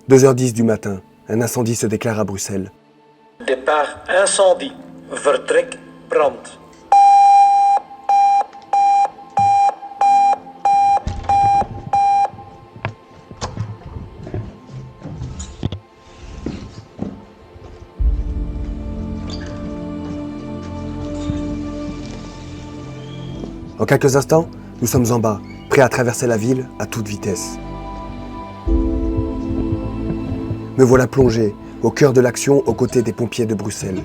2h10 du matin, un incendie se déclare à Bruxelles. Départ incendie. Vertrek brand. En quelques instants, nous sommes en bas, prêts à traverser la ville à toute vitesse. Me voilà plongé au cœur de l'action aux côtés des pompiers de Bruxelles.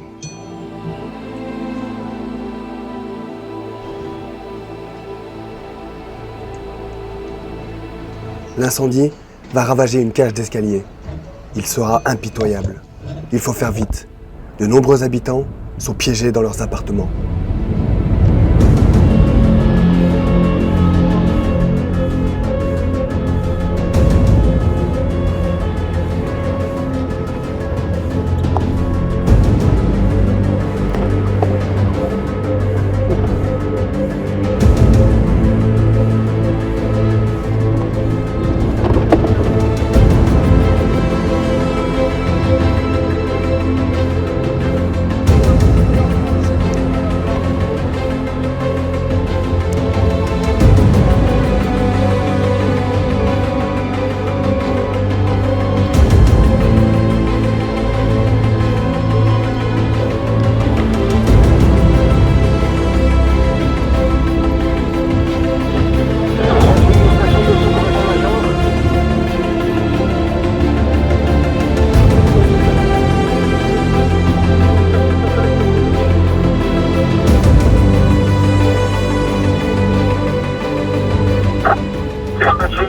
L'incendie va ravager une cage d'escalier. Il sera impitoyable. Il faut faire vite. De nombreux habitants sont piégés dans leurs appartements.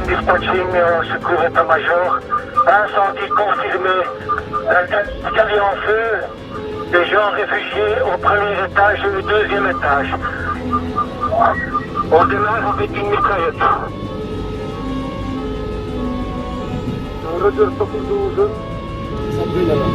Dispatching, secours état-major, incendie confirmé, un escalier en feu, des gens réfugiés au premier étage et au deuxième étage. On démarre avec une mitraillette. On retire sur 12. Ça brûle là-bas.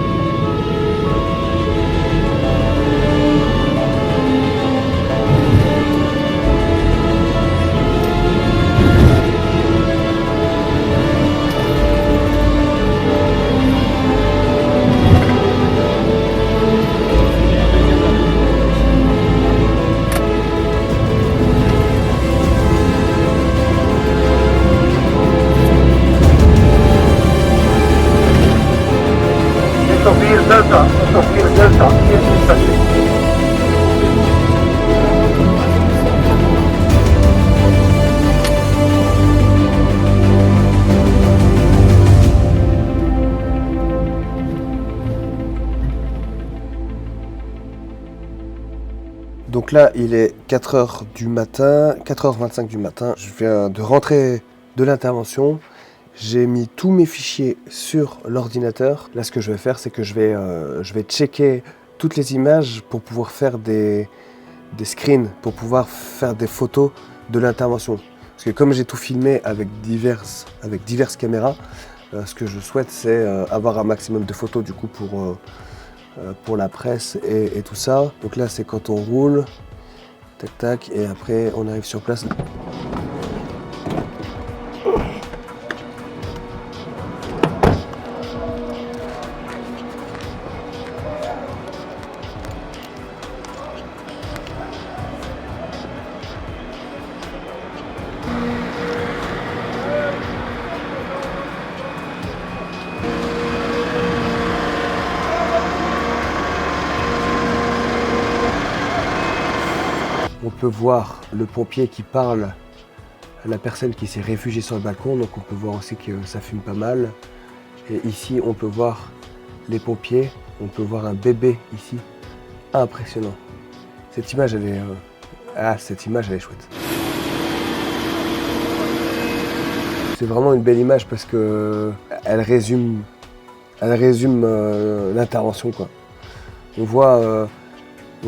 Donc là, il est 4h du matin, 4h25 du matin. Je viens de rentrer de l'intervention. J'ai mis tous mes fichiers sur l'ordinateur. Là, ce que je vais faire, c'est que je vais checker toutes les images pour pouvoir faire des screens, pour pouvoir faire des photos de l'intervention. Parce que comme j'ai tout filmé avec diverses caméras, ce que je souhaite, c'est avoir un maximum de photos du coup pour la presse et tout ça. Donc là, c'est quand on roule, tac tac, et après on arrive sur place. On peut voir le pompier qui parle à la personne qui s'est réfugiée sur le balcon, donc on peut voir aussi que ça fume pas mal. Et ici, on peut voir les pompiers, on peut voir un bébé ici, impressionnant. Cette image, elle est chouette. C'est vraiment une belle image parce que elle résume l'intervention, quoi. On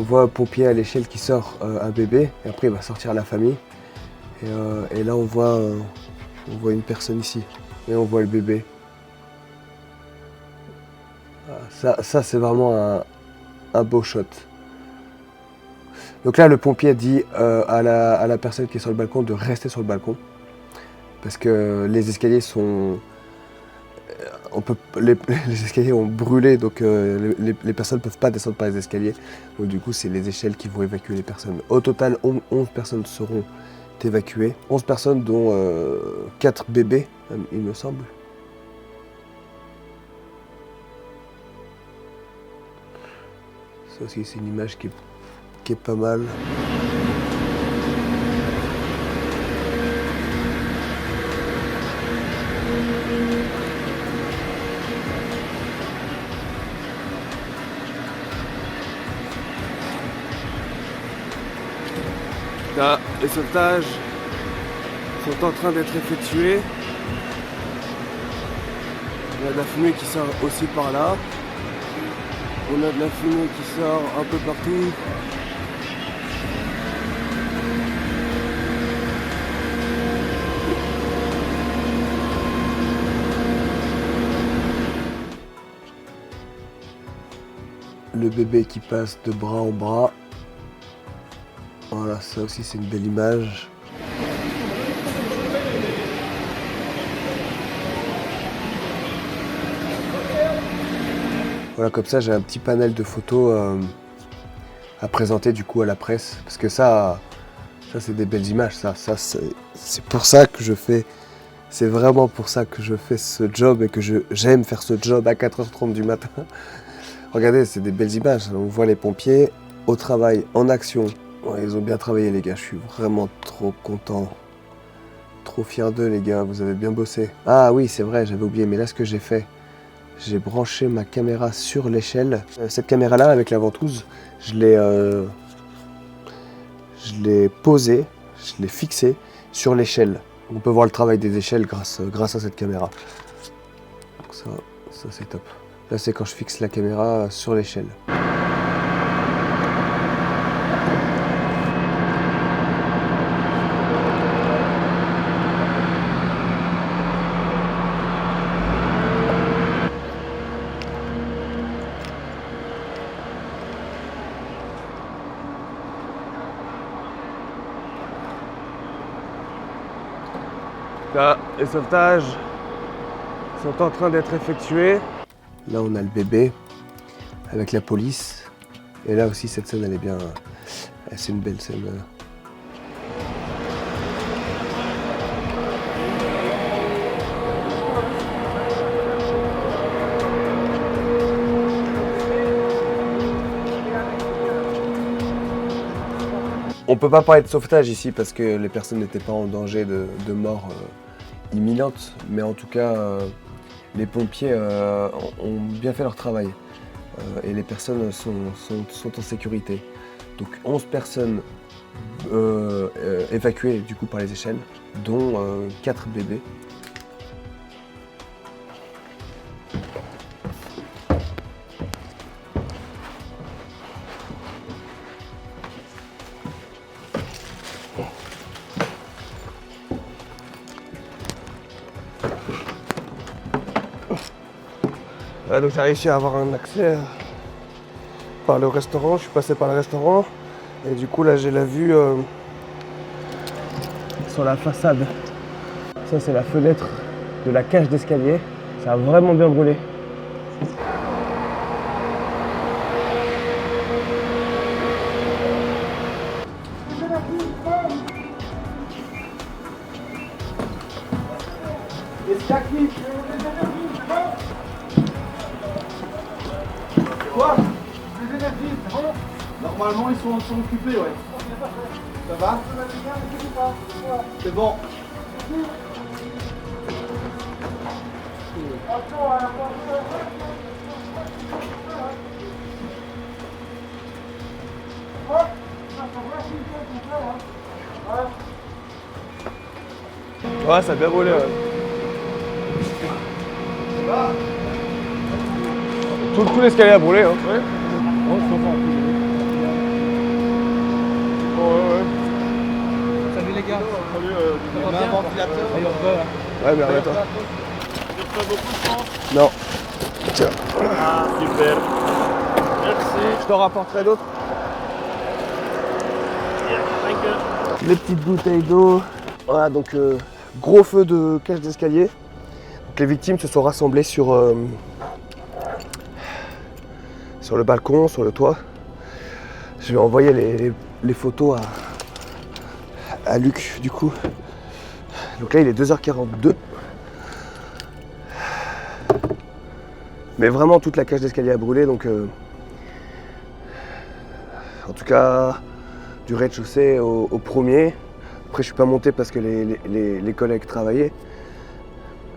voit un pompier à l'échelle qui sort un bébé, et après il va sortir la famille. Et là on voit une personne ici, et on voit le bébé. Ça c'est vraiment un beau shot. Donc là le pompier dit à la personne qui est sur le balcon de rester sur le balcon, parce que les escaliers sont les escaliers ont brûlé, donc les personnes ne peuvent pas descendre par les escaliers. Donc du coup, c'est les échelles qui vont évacuer les personnes. Au total, 11 personnes seront évacuées. 11 personnes, dont 4 bébés, il me semble. Ça aussi, c'est une image qui est pas mal. Là, les sauvetages sont en train d'être effectués. Il y a de la fumée qui sort aussi par là. On a de la fumée qui sort un peu partout. Le bébé qui passe de bras en bras. Voilà, ça aussi c'est une belle image. Voilà, comme ça j'ai un petit panel de photos à présenter du coup à la presse. Parce que ça c'est des belles images, c'est pour ça que je fais, c'est vraiment pour ça que je fais ce job et que j'aime faire ce job à 4h30 du matin. Regardez, c'est des belles images, on voit les pompiers au travail, en action. Ouais, ils ont bien travaillé les gars, je suis vraiment trop content. Trop fier d'eux les gars, vous avez bien bossé. Ah oui, c'est vrai, j'avais oublié, mais là ce que j'ai fait, j'ai branché ma caméra sur l'échelle. Cette caméra-là, avec la ventouse, je l'ai posée, je l'ai fixée sur l'échelle. On peut voir le travail des échelles grâce à cette caméra. Donc ça c'est top. Là c'est quand je fixe la caméra sur l'échelle. Là, les sauvetages sont en train d'être effectués. Là, on a le bébé avec la police. Et là aussi, cette scène, elle est bien. C'est une belle scène. On peut pas parler de sauvetage ici parce que les personnes n'étaient pas en danger de mort imminente, mais en tout cas, les pompiers ont bien fait leur travail et les personnes sont en sécurité. Donc 11 personnes évacuées du coup par les échelles, dont 4 bébés. Donc j'ai réussi à avoir un accès par le restaurant, je suis passé par le restaurant et du coup là j'ai la vue sur la façade. Ça c'est la fenêtre de la cage d'escalier, ça a vraiment bien brûlé. Quoi? Les énergies, c'est bon? Normalement, ils sont occupés, ouais. Ça va? C'est bon. Ouais, ça a bien brûlé. Ouais. Tout l'escalier a brûlé. Hein. Ouais. Oh, ouais. Salut les gars. Salut, Ça va bien? ventilateur. Ouais, mais arrête-toi. J'ai pas beaucoup de chance. Non. Tiens. Ah, super. Merci. Je t'en rapporterai d'autres. Les petites bouteilles d'eau. Voilà, donc gros feu de cage d'escalier. Donc les victimes se sont rassemblées sur le balcon, sur le toit. Je vais envoyer les photos à Luc du coup. Donc là il est 2h42. Mais vraiment toute la cage d'escalier a brûlé, donc en tout cas du rez-de-chaussée au premier. Après je suis pas monté parce que les collègues travaillaient.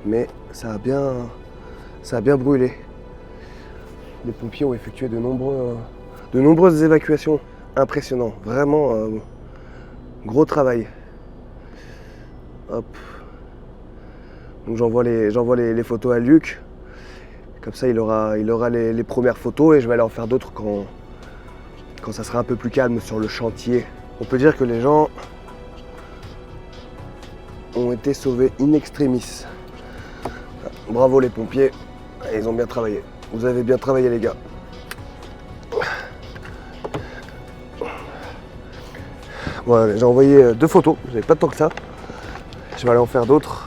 Mais ça a bien brûlé. Les pompiers ont effectué de nombreuses évacuations. Impressionnant, vraiment gros travail. Hop. Donc j'envoie les photos à Luc. Comme ça il aura les premières photos et je vais aller en faire d'autres quand ça sera un peu plus calme sur le chantier. On peut dire que les gens ont été sauvés in extremis. Bravo les pompiers, ils ont bien travaillé. Vous avez bien travaillé les gars. Voilà, j'ai envoyé 2 photos, j'avais pas tant que ça. Je vais aller en faire d'autres.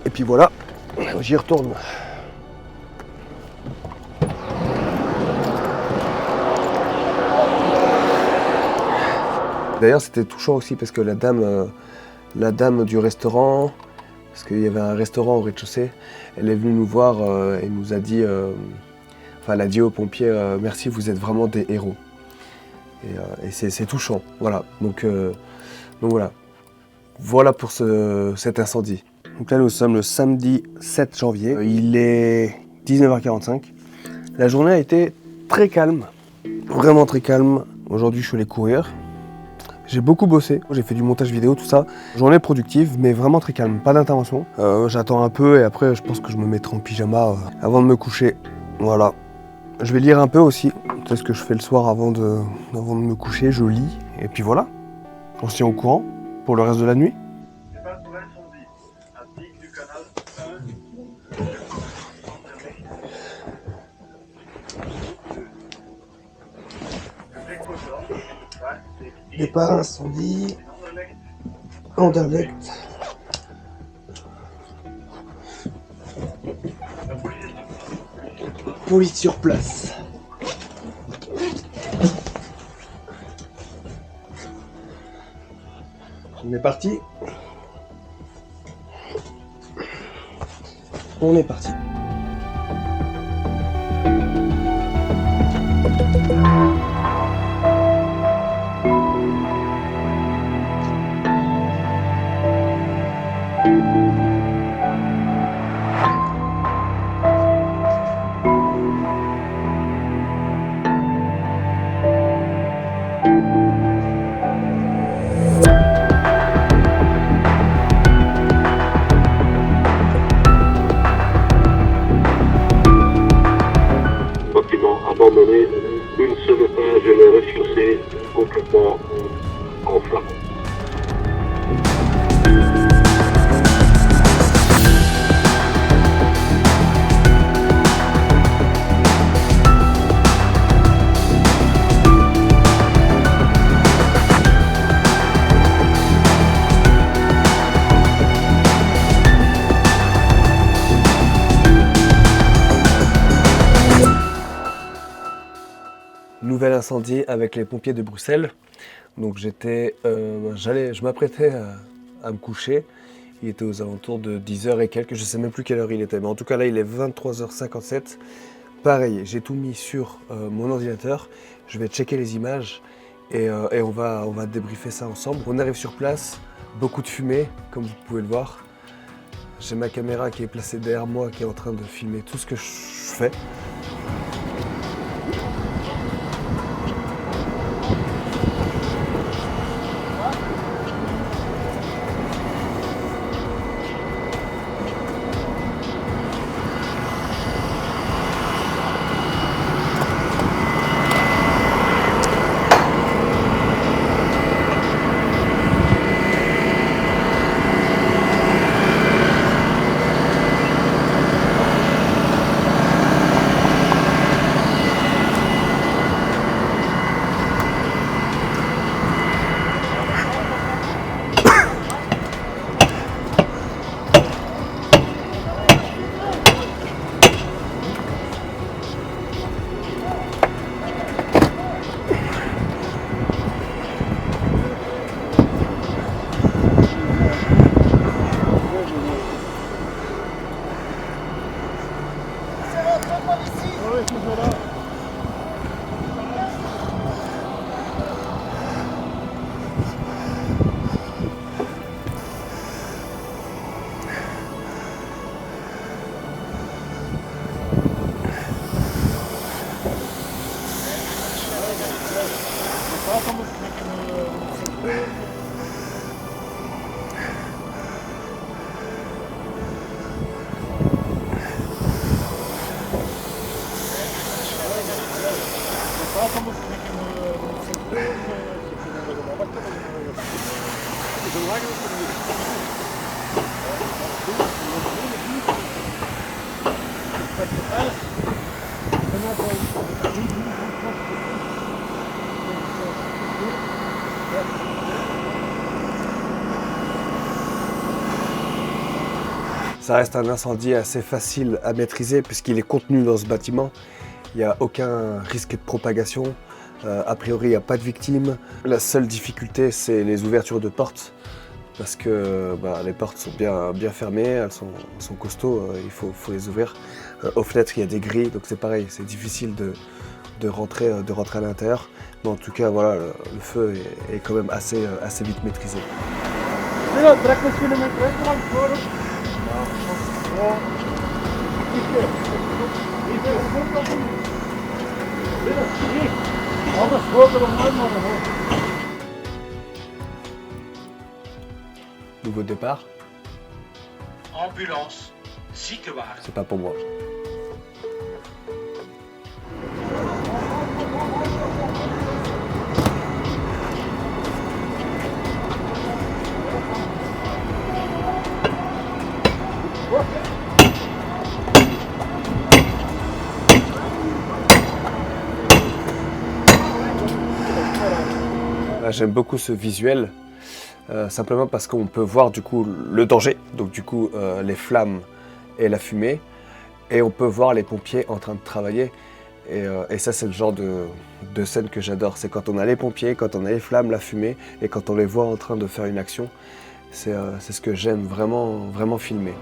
Et puis voilà, j'y retourne. D'ailleurs c'était touchant aussi parce que la dame du restaurant, parce qu'il y avait un restaurant au rez-de-chaussée, elle est venue nous voir et nous a dit, elle a dit aux pompiers merci, vous êtes vraiment des héros. Et c'est touchant, voilà. Donc voilà. Voilà pour cet incendie. Donc là nous sommes le samedi 7 janvier, il est 19h45. La journée a été très calme, vraiment très calme. Aujourd'hui je suis allé courir. J'ai beaucoup bossé, j'ai fait du montage vidéo, tout ça. Journée productive, mais vraiment très calme, pas d'intervention. J'attends un peu et après je pense que je me mettrai en pyjama avant de me coucher. Voilà. Je vais lire un peu aussi. C'est ce que je fais le soir avant de me coucher, je lis. Et puis voilà. On se tient au courant pour le reste de la nuit. Départ incendie, Anderlecht. Police sur place. On est parti. On est parti. Abandonné, une seule page de le rez-de-chaussée complètement en flammes. Nouvel incendie avec les pompiers de Bruxelles. Donc je m'apprêtais à me coucher. Il était aux alentours de 10h et quelques, je sais même plus quelle heure il était. Mais en tout cas là il est 23h57. Pareil, j'ai tout mis sur mon ordinateur. Je vais checker les images et on va débriefer ça ensemble. On arrive sur place, beaucoup de fumée comme vous pouvez le voir. J'ai ma caméra qui est placée derrière moi qui est en train de filmer tout ce que je fais. Ça reste un incendie assez facile à maîtriser puisqu'il est contenu dans ce bâtiment. Il n'y a aucun risque de propagation. A priori, il n'y a pas de victimes. La seule difficulté, c'est les ouvertures de portes parce que les portes sont bien fermées, elles sont costauds, il faut les ouvrir. Aux fenêtres, il y a des grilles, donc c'est pareil, c'est difficile de rentrer à l'intérieur. Mais en tout cas, voilà, le feu est quand même assez vite maîtrisé. Nouveau départ, Ambulance, ziekenwagen. c'est pas pour moi. J'aime beaucoup ce visuel, simplement parce qu'on peut voir du coup le danger, donc du coup les flammes et la fumée, et on peut voir les pompiers en train de travailler. Et ça, c'est le genre de scène que j'adore. C'est quand on a les pompiers, quand on a les flammes, la fumée, et quand on les voit en train de faire une action. C'est ce que j'aime vraiment filmer.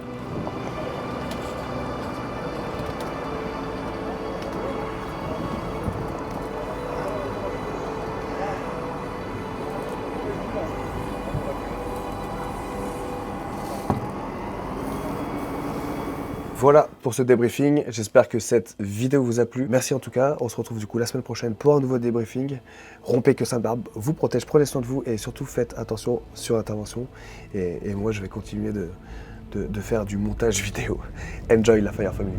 Voilà pour ce débriefing, j'espère que cette vidéo vous a plu. Merci en tout cas, on se retrouve du coup la semaine prochaine pour un nouveau débriefing. Rompez que Sainte-Barbe vous protège, prenez soin de vous et surtout faites attention sur l'intervention. Et moi je vais continuer de faire du montage vidéo. Enjoy la Fire Family.